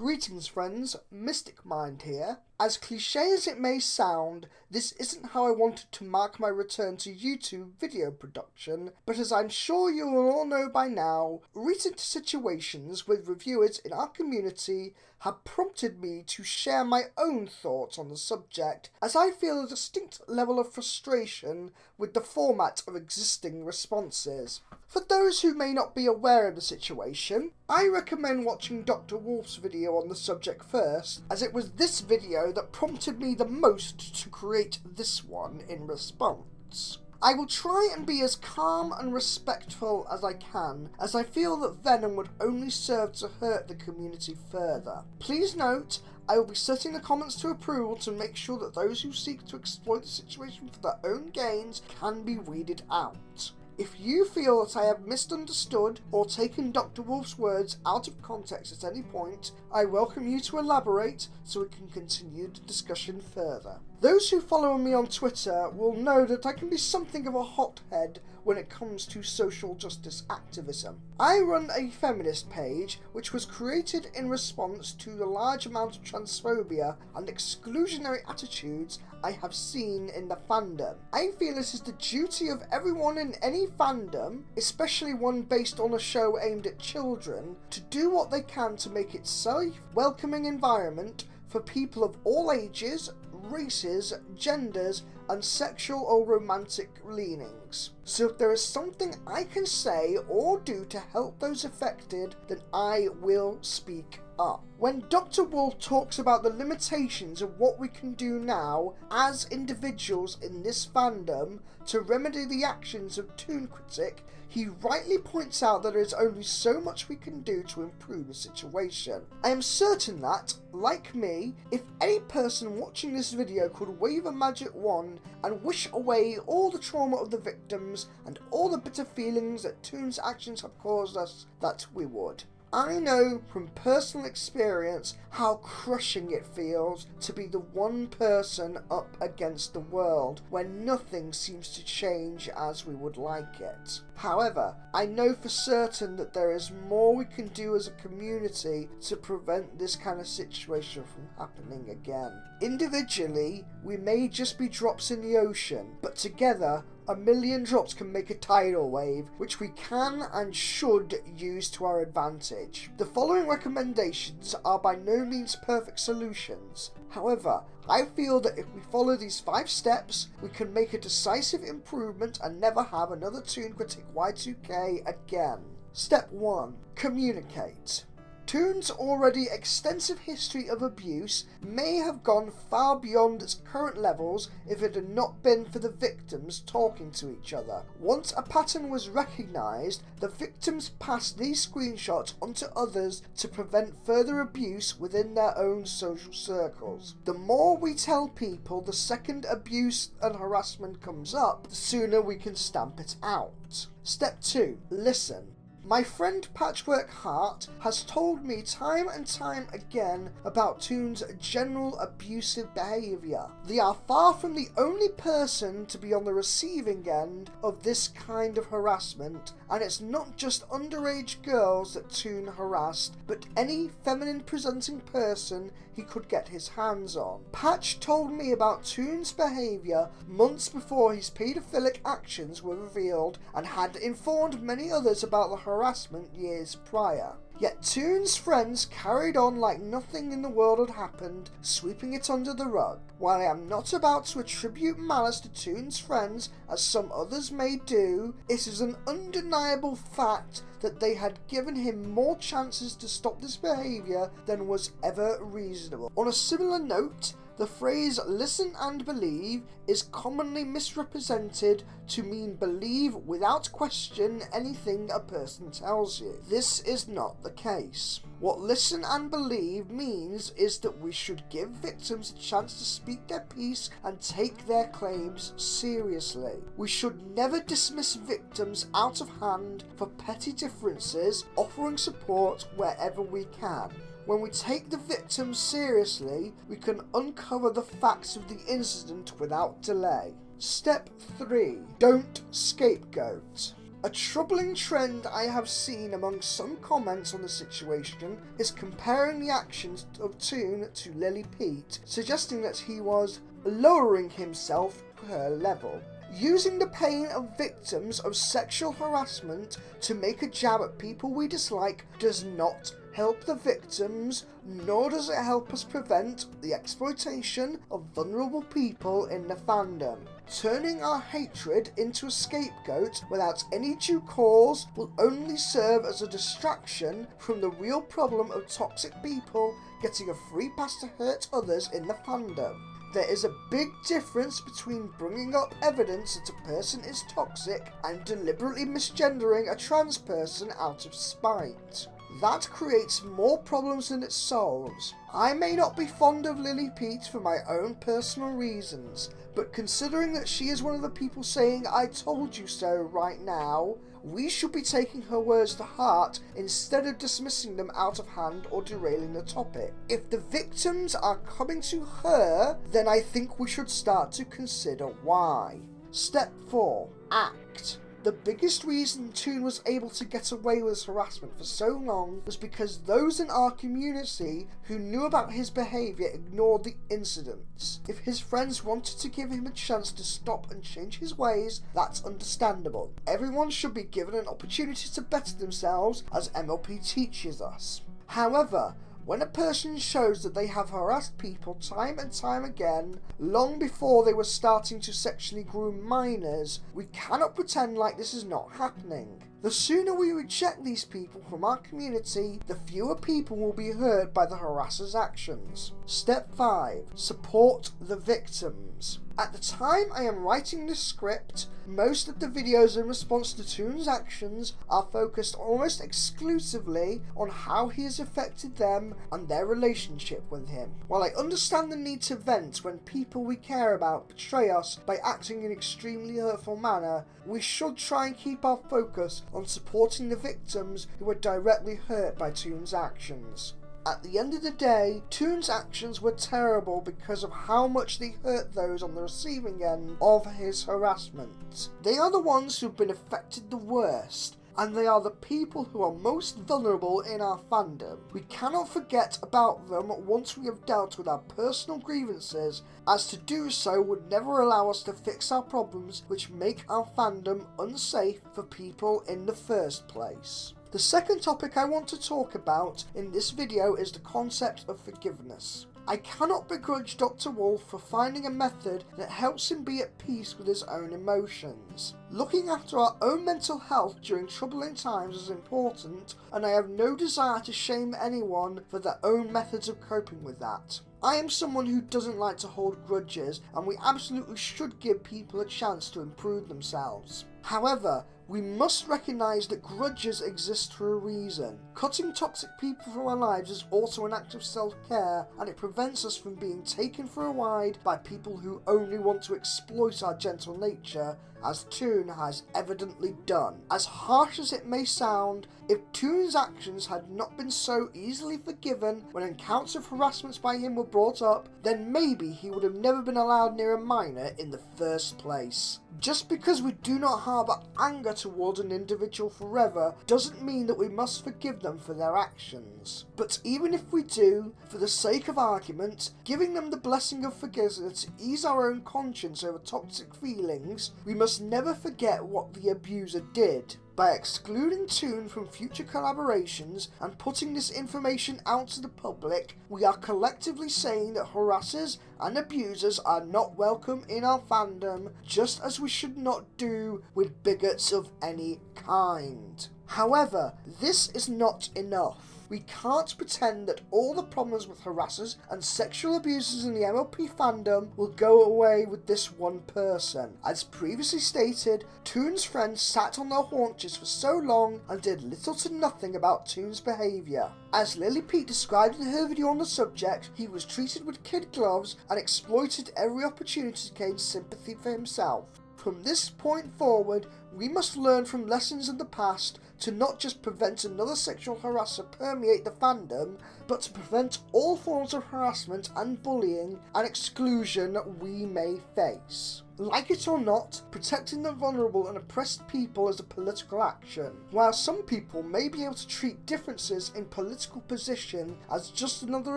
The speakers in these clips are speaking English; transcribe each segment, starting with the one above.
Greetings friends, Mystic Mind here. As cliche as it may sound, this isn't how I wanted to mark my return to YouTube video production, but as I'm sure you will all know by now, recent situations with reviewers in our community have prompted me to share my own thoughts on the subject, as I feel a distinct level of frustration with the format of existing responses. For those who may not be aware of the situation, I recommend watching Dr. Wolf's video on the subject first, as it was this video that prompted me the most to create this one in response. I will try and be as calm and respectful as I can, as I feel that venom would only serve to hurt the community further. Please note, I will be setting the comments to approval to make sure that those who seek to exploit the situation for their own gains can be weeded out. If you feel that I have misunderstood or taken Dr. Wolf's words out of context at any point, I welcome you to elaborate so we can continue the discussion further. Those who follow me on Twitter will know that I can be something of a hothead when it comes to social justice activism. I run a feminist page which was created in response to the large amount of transphobia and exclusionary attitudes I have seen in the fandom. I feel it is the duty of everyone in any fandom, especially one based on a show aimed at children, to do what they can to make it a safe, welcoming environment for people of all ages, races, genders, and sexual or romantic leanings. So if there is something I can say or do to help those affected, then I will speak up. When Dr. Wolf talks about the limitations of what we can do now as individuals in this fandom to remedy the actions of Toon critic, he rightly points out that there is only so much we can do to improve the situation. I am certain that, like me, if any person watching this video could wave a magic wand and wish away all the trauma of the victims and all the bitter feelings that Toon's actions have caused us, that we would. I know from personal experience how crushing it feels to be the one person up against the world when nothing seems to change as we would like it. However, I know for certain that there is more we can do as a community to prevent this kind of situation from happening again. Individually, we may just be drops in the ocean, but together, a million drops can make a tidal wave, which we can and should use to our advantage. The following recommendations are by no means perfect solutions. However, I feel that if we follow these 5 steps, we can make a decisive improvement and never have another Toon critic Y2K again. Step 1. Communicate. Toon's already extensive history of abuse may have gone far beyond its current levels if it had not been for the victims talking to each other. Once a pattern was recognised, the victims passed these screenshots onto others to prevent further abuse within their own social circles. The more we tell people the second abuse and harassment comes up, the sooner we can stamp it out. Step 2. Listen. My friend Patchwork Heart has told me time and time again about Toon's general abusive behaviour. They are far from the only person to be on the receiving end of this kind of harassment, and it's not just underage girls that Toon harassed, but any feminine presenting person he could get his hands on. Patch told me about Toon's behaviour months before his paedophilic actions were revealed, and had informed many others about the harassment years prior. Yet Toon's friends carried on like nothing in the world had happened, sweeping it under the rug. While I am not about to attribute malice to Toon's friends, as some others may do, it is an undeniable fact that they had given him more chances to stop this behaviour than was ever reasonable. On a similar note, the phrase "listen and believe" is commonly misrepresented to mean believe without question anything a person tells you. This is not the case. What listen and believe means is that we should give victims a chance to speak their piece and take their claims seriously. We should never dismiss victims out of hand for petty differences, offering support wherever we can. When we take the victims seriously, we can uncover the facts of the incident without delay. Step 3. Don't scapegoat. A troubling trend I have seen among some comments on the situation is comparing the actions of Toon to Lily Pete, suggesting that he was lowering himself to her level. Using the pain of victims of sexual harassment to make a jab at people we dislike does not help the victims, nor does it help us prevent the exploitation of vulnerable people in the fandom. Turning our hatred into a scapegoat without any due cause will only serve as a distraction from the real problem of toxic people getting a free pass to hurt others in the fandom. There is a big difference between bringing up evidence that a person is toxic and deliberately misgendering a trans person out of spite. That creates more problems than it solves. I may not be fond of Lily Pete for my own personal reasons, but considering that she is one of the people saying "I told you so" right now, we should be taking her words to heart instead of dismissing them out of hand or derailing the topic. If the victims are coming to her, then I think we should start to consider why. Step 4. Act. The biggest reason Toon was able to get away with his harassment for so long was because those in our community who knew about his behaviour ignored the incidents. If his friends wanted to give him a chance to stop and change his ways, that's understandable. Everyone should be given an opportunity to better themselves, as MLP teaches us. However, when a person shows that they have harassed people time and time again, long before they were starting to sexually groom minors, we cannot pretend like this is not happening. The sooner we reject these people from our community, the fewer people will be hurt by the harasser's actions. Step 5. Support the victims. At the time I am writing this script, most of the videos in response to Toon's actions are focused almost exclusively on how he has affected them and their relationship with him. While I understand the need to vent when people we care about betray us by acting in an extremely hurtful manner, we should try and keep our focus on supporting the victims who were directly hurt by Toon's actions. At the end of the day, Toon's actions were terrible because of how much they hurt those on the receiving end of his harassment. They are the ones who've been affected the worst, and they are the people who are most vulnerable in our fandom. We cannot forget about them once we have dealt with our personal grievances, as to do so would never allow us to fix our problems which make our fandom unsafe for people in the first place. The second topic I want to talk about in this video is the concept of forgiveness. I cannot begrudge Dr.Wolf for finding a method that helps him be at peace with his own emotions. Looking after our own mental health during troubling times is important, and I have no desire to shame anyone for their own methods of coping with that. I am someone who doesn't like to hold grudges, and we absolutely should give people a chance to improve themselves. However, we must recognise that grudges exist for a reason. Cutting toxic people from our lives is also an act of self-care, and it prevents us from being taken for a ride by people who only want to exploit our gentle nature, as Toon has evidently done. As harsh as it may sound, if Toon's actions had not been so easily forgiven when accounts of harassments by him were brought up, then maybe he would have never been allowed near a minor in the first place. Just because we do not harbour anger towards an individual forever doesn't mean that we must forgive them for their actions. But even if we do, for the sake of argument, giving them the blessing of forgiveness to ease our own conscience over toxic feelings, we must never forget what the abuser did. By excluding Toon from future collaborations and putting this information out to the public, we are collectively saying that harassers and abusers are not welcome in our fandom, just as we should not do with bigots of any kind. However, this is not enough. We can't pretend that all the problems with harassers and sexual abusers in the MLP fandom will go away with this one person. As previously stated, Toon's friends sat on their haunches for so long and did little to nothing about Toon's behaviour. As Lily Pete described in her video on the subject, he was treated with kid gloves and exploited every opportunity to gain sympathy for himself. From this point forward, we must learn from lessons in the past to not just prevent another sexual harasser permeate the fandom, but to prevent all forms of harassment and bullying and exclusion we may face. Like it or not, protecting the vulnerable and oppressed people is a political action. While some people may be able to treat differences in political position as just another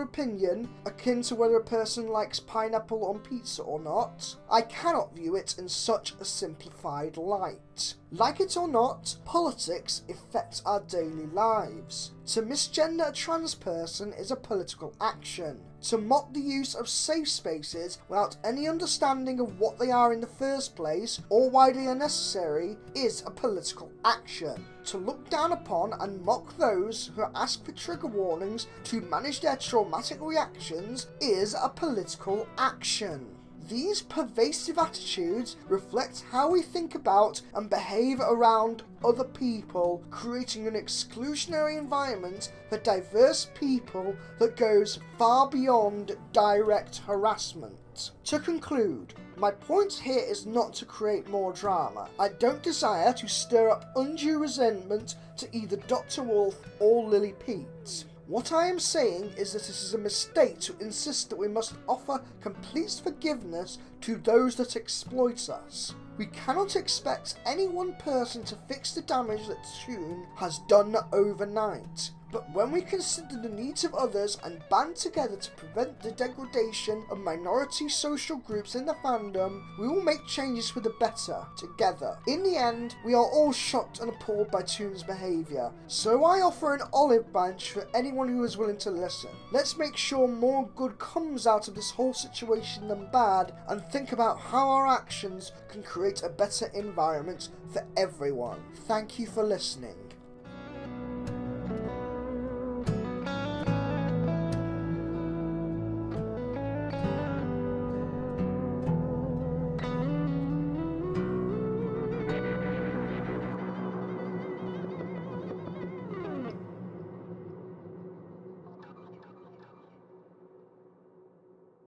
opinion, akin to whether a person likes pineapple on pizza or not, I cannot view it in such a simplified light. Like it or not, politics affects our daily lives. To misgender a trans person is a political action. To mock the use of safe spaces without any understanding of what they are in the first place or why they are necessary is a political action. To look down upon and mock those who ask for trigger warnings to manage their traumatic reactions is a political action. These pervasive attitudes reflect how we think about and behave around other people, creating an exclusionary environment for diverse people that goes far beyond direct harassment. To conclude, my point here is not to create more drama. I don't desire to stir up undue resentment to either Dr. Wolf or Lily Pete. What I am saying is that it is a mistake to insist that we must offer complete forgiveness to those that exploit us. We cannot expect any one person to fix the damage that Toon has done overnight. But when we consider the needs of others and band together to prevent the degradation of minority social groups in the fandom, we will make changes for the better, together. In the end, we are all shocked and appalled by Toon's behaviour, so I offer an olive branch for anyone who is willing to listen. Let's make sure more good comes out of this whole situation than bad, and think about how our actions can create a better environment for everyone. Thank you for listening.